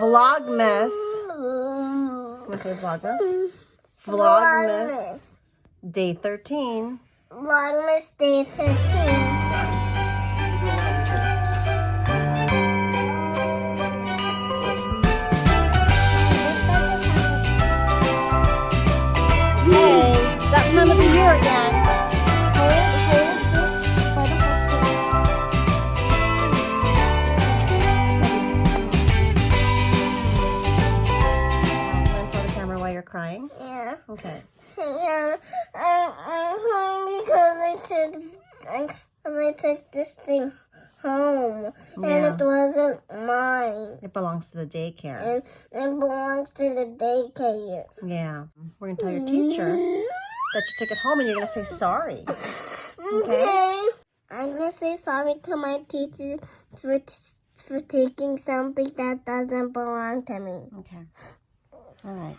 Vlogmas. Can we say Vlogmas? Vlogmas. Day 13. Vlogmas Day 13. That time of the year again. Want to tell the camera why you're crying? Yeah. Okay. Yeah. I'm crying because I took this thing home and it wasn't mine. It belongs to the daycare. And it belongs to the daycare. Yeah. We're going to tell your teacher that you took it home and you're going to say sorry. Okay. I'm going to say sorry to my teacher for taking something that doesn't belong to me. Okay. All right.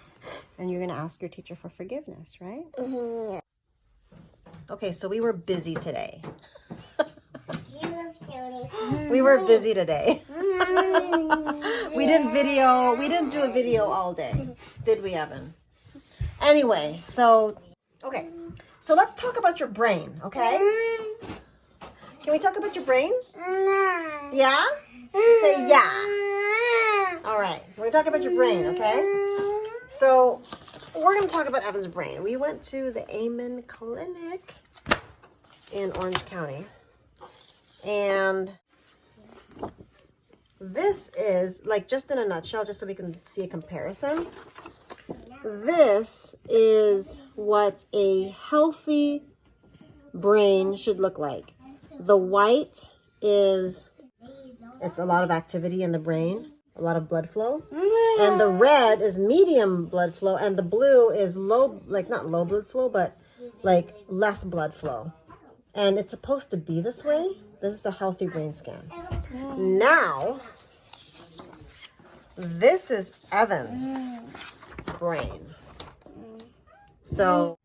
And you're going to ask your teacher for forgiveness, right? Yeah. Okay, so we were busy today. Cutie. We were busy today. We didn't do a video all day, did we, Evan? Anyway, so let's talk about your brain, okay? Can we talk about your brain? Yeah? Say yeah. All right, we're going to talk about your brain, okay? So we're going to talk about Evan's brain. We went to the Amen Clinic in Orange County. And this is, like, just in a nutshell, just so we can see a comparison. This is what a healthy brain should look like. The white is, it's a lot of activity in the brain, a lot of blood flow. And the red is medium blood flow, and the blue is low, like not low blood flow, but like less blood flow. And it's supposed to be this way. This is a healthy brain scan. Now, this is Evan's brain. So,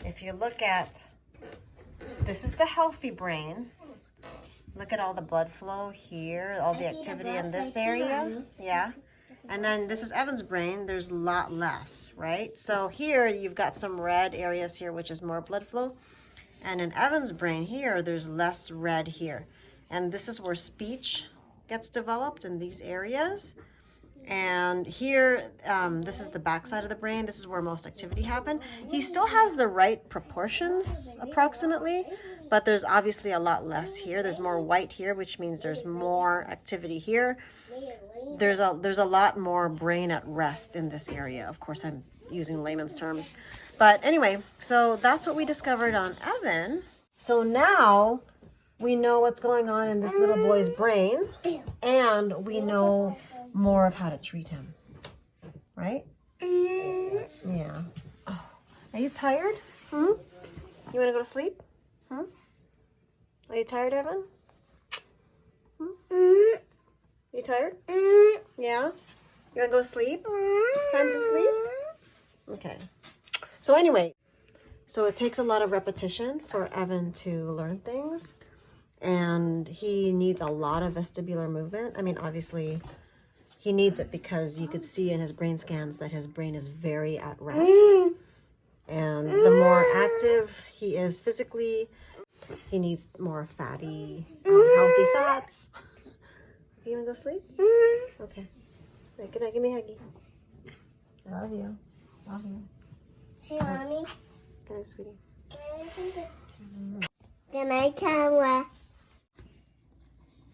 if you look at, this is the healthy brain. Look at all the blood flow here, all the activity in this area. Yeah. And then this is Evan's brain. There's a lot less, right? So here you've got some red areas here, which is more blood flow. And in Evan's brain here, there's less red here. And this is where speech gets developed in these areas. And here, this is the backside of the brain. This is where most activity happen. He still has the right proportions, approximately, but there's obviously a lot less here. There's more white here, which means there's more activity here. There's a lot more brain at rest in this area. Of course, I'm using layman's terms. But anyway, so that's what we discovered on Evan. So now we know what's going on in this little boy's brain, and we know more of how to treat him, right? Yeah. Oh. Are you tired? You want to go to sleep? Are you tired, Evan? You tired? Yeah? You want to go to sleep? Time to sleep? Okay. So anyway, so it takes a lot of repetition for Evan to learn things, and he needs a lot of vestibular movement. I mean, obviously, he needs it because you could see in his brain scans that his brain is very at rest. And the more active he is physically, he needs more fatty, healthy fats. You gonna go sleep? Okay. All right, good night. Give me a huggy. I love you. Love you. Hey, Mommy. Good night, sweetie. Good night, camera.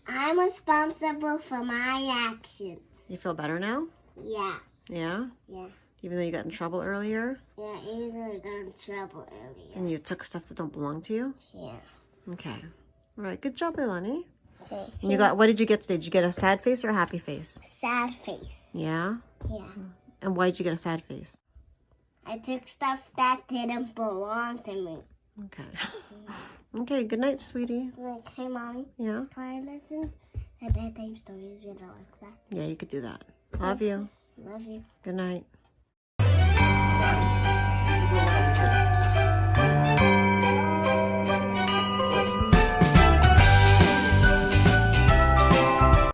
I'm responsible for my actions. You feel better now? Yeah. Yeah? Yeah. Even though you got in trouble earlier? Yeah, even though I got in trouble earlier. And you took stuff that don't belong to you? Yeah. Okay. All right. Good job, Ilani. Okay. And you got, what did you get today? Did you get a sad face or a happy face? Sad face. Yeah? Yeah. And why did you get a sad face? I took stuff that didn't belong to me. Okay. Okay, good night, sweetie. Like, hey, Mommy. Yeah? Can I listen to bedtime stories with Alexa? Yeah, you could do that. Love you. Love you. Good night.